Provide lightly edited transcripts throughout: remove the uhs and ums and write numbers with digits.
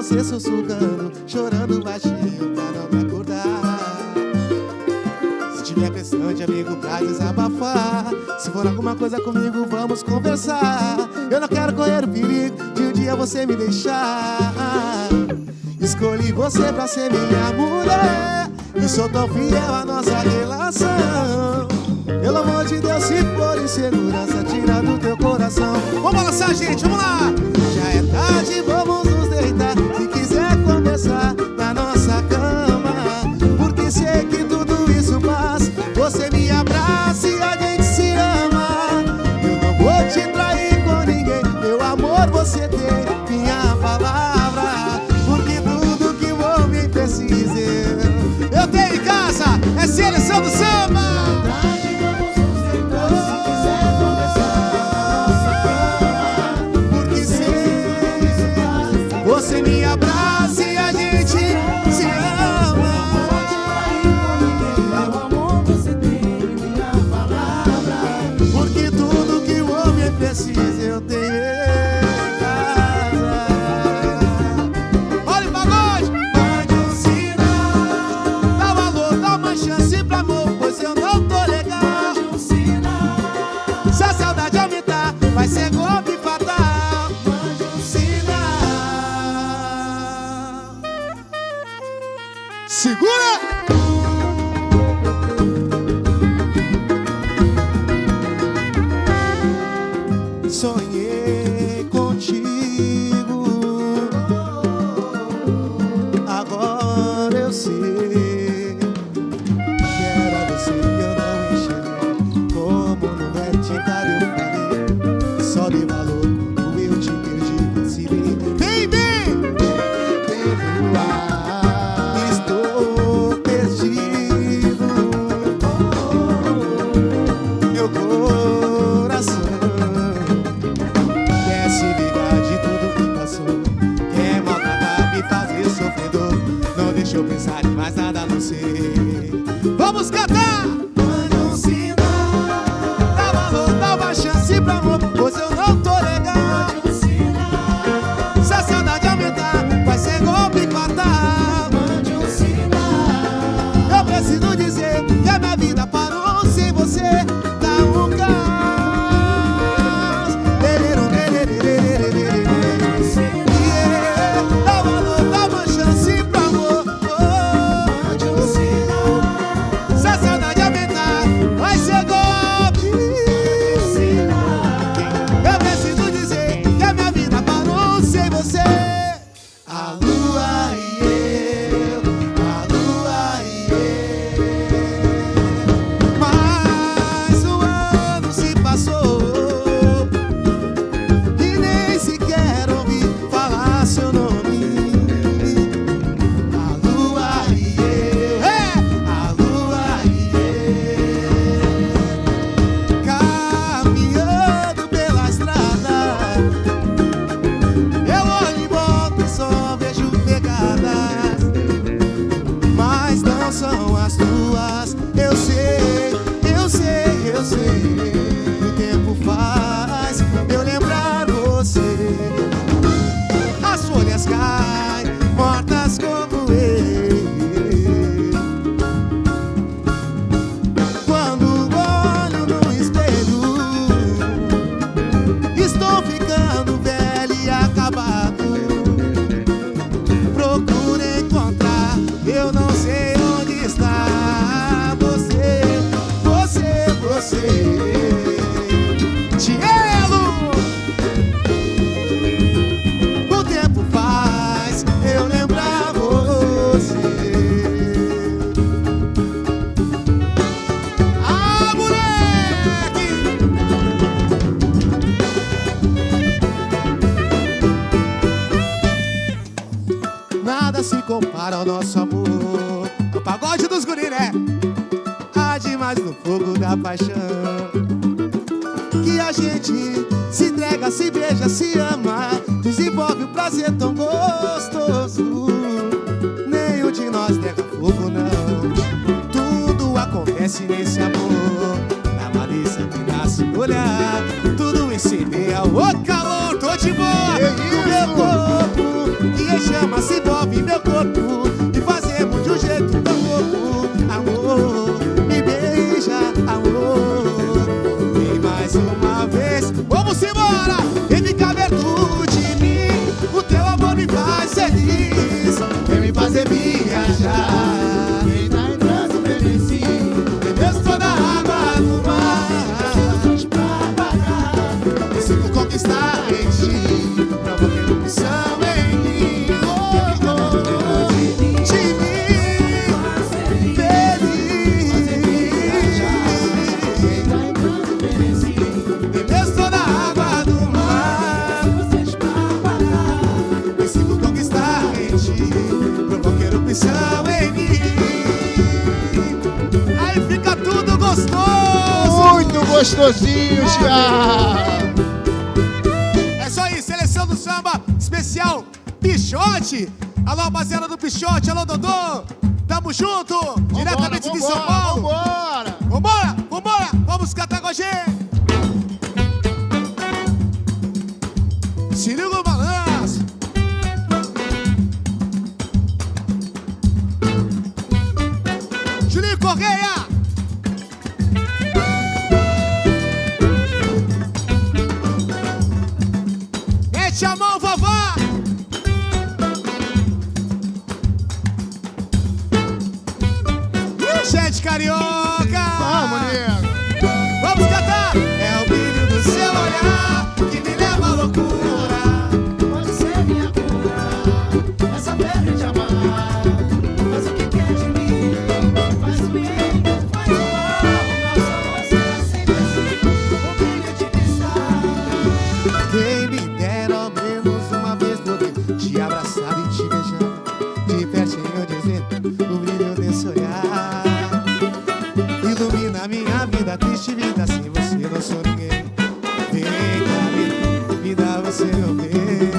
você sussurrando, chorando baixinho pra não me acordar. Se tiver pressão de amigo pra desabafar, se for alguma coisa comigo, vamos conversar. Eu não quero correr o perigo de um dia você me deixar. Escolhi você pra ser minha mulher e sou tão fiel à nossa relação. Pelo amor de Deus, se for insegurança, tira do teu coração. Vamos balançar, gente, vamos lá! Já é tarde, vamos nos deitar. Se quiser conversar na nossa cama, porque sei que tudo isso passa. Você me abraça e a gente se ama. Eu não vou te trair com ninguém, meu amor, você tem minha palavra. Porque tudo que o homem precisa eu tenho em casa, é seleção do samba. Você me abraça e a gente se ama. Meu amor, você tem minha palavra. Porque tudo que o homem precisa eu tenho em casa. Olha o pagode! Mande um sinal. Dá valor, dá uma chance pra amor, pois eu não tô legal. Mande um sinal. Se a saudade aumentar, vai ser golpe fatal. Segura! Sonhei contigo, agora eu sei que era você e eu não enxerguei. Como não é tentar eu falei, só dei valor quando eu te perdi, vacilei. Vem, vem! Eu pensar em mais nada a não ser. Vamos cantar! Mande um sinal. Dá valor, dá uma chance pra amor, pois eu não tô legal. Mande um sinal. Se a saudade aumentar, vai ser golpe fatal. Mande um sinal. Eu preciso dizer que a minha vida parou sem você. Dá um caos. Dá valor, dá uma chance pra amor. São as tuas, eu sei, eu sei, eu sei. O tempo faz eu lembrar você. As folhas caem, mortas como eu. Quando olho no espelho, estou ficando velho e acabado. Procuro encontrar, eu não sei onde está você, você, você. Tielo! O tempo faz eu lembrar você. Ah, moleque! Nada se compara ao nosso amor. O pagode dos guri, né? Há demais no fogo da paixão, que a gente se entrega, se beija, se ama, desenvolve um prazer tão gostoso. Nenhum de nós nega fogo, não. Tudo acontece nesse amor, na malícia que nasce no olhar. Tudo incendeia o calor, tô de boa. No meu corpo que chama ti, provoca erupção em mim. Aí fica tudo gostoso. Muito gostosinho já. É isso aí, seleção do samba especial Pichote. Alô, rapaziada do Pichote, alô, Dodô. Tamo junto, diretamente de São Paulo. Vambora. Vambora, vambora, vamos cantar com a gente. Se liga o balanço. Julinho Correia. Mete a mão, vovó. Gente carioca. Vamos, nego. Vamos cantar. É o brilho do seu olhar que me leva à loucura. Pode ser minha cura, essa febre de amar. Faz o que quer de mim, faz o bem, faz o mal. Nosso amor será sempre assim, um brilho de cristal. Quem me dera ao menos uma vez poder te abraçar e te beijar, de pertinho dizer o brilho desse olhar. Ilumina minha vida, triste vida, sem você não sou ninguém. Vem cá, me dá você meu bem.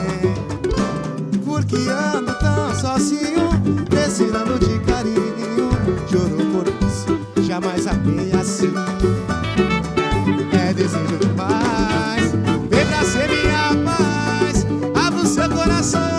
Porque ando tão sozinho, precisando de carinho. Juro por isso, jamais amei assim. É desejo demais, vem pra ser minha paz. Abre o seu coração.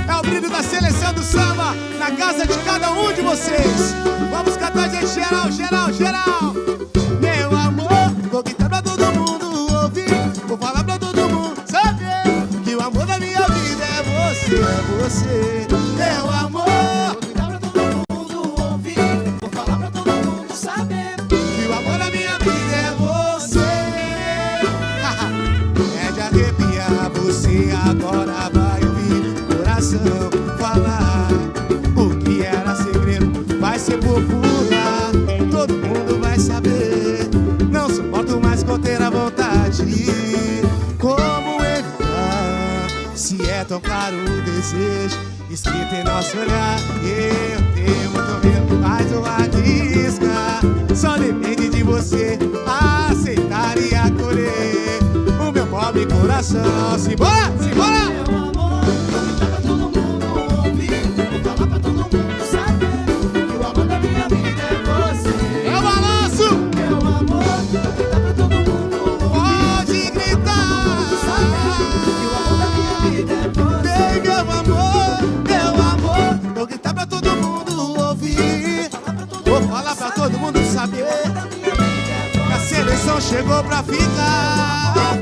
É o brilho da seleção do samba na casa de cada um de vocês. Vamos cantar, gente, geral, geral, geral. Meu amor, vou gritar pra todo mundo ouvir. Vou falar pra todo mundo saber que o amor da minha vida é você, é você. Meu amor, vou gritar pra todo mundo ouvir. Vou falar pra todo mundo saber que o amor da minha vida é você. É de arrepiar, você agora vai falar. O que era segredo vai ser popular. Todo mundo vai saber. Não suporto mais conter a vontade. Como evitar, se é tão claro o desejo escrito em nosso olhar? Eu tenho muito medo, mas eu arrisca. Só depende de você aceitar e acolher o meu pobre coração. Simbora, simbora! A seleção chegou pra ficar.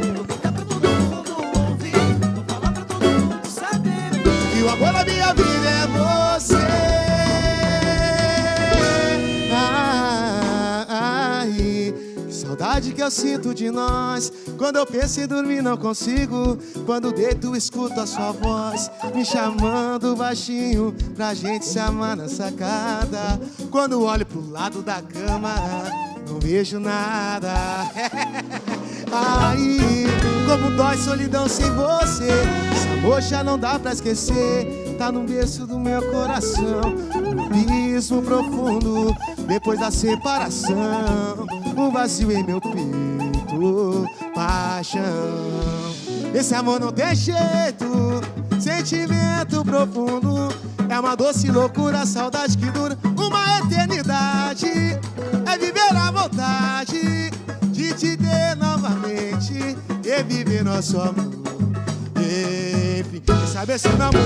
Que o amor da minha vida é você. Ai, que saudade que eu sinto de nós. Quando eu penso em dormir não consigo. Quando deito escuto a sua voz me chamando baixinho pra gente se amar na sacada. Quando olho pro lado da cama não vejo nada. Ai, como dói solidão sem você. Esse amor já não dá pra esquecer. Tá no berço do meu coração, um abismo profundo. Depois da separação, um vazio em meu peito, paixão. Esse amor não tem jeito, sentimento profundo. É uma doce loucura, saudade que dura uma eternidade. É viver a vontade de te ter novamente e viver nosso amor. Enfim, quem sabe esse meu amor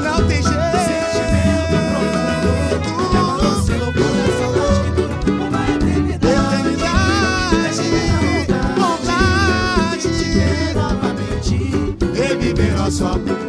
não tem jeito. Sentimento profundo, é uma doce loucura, saudade que dura uma eternidade. só.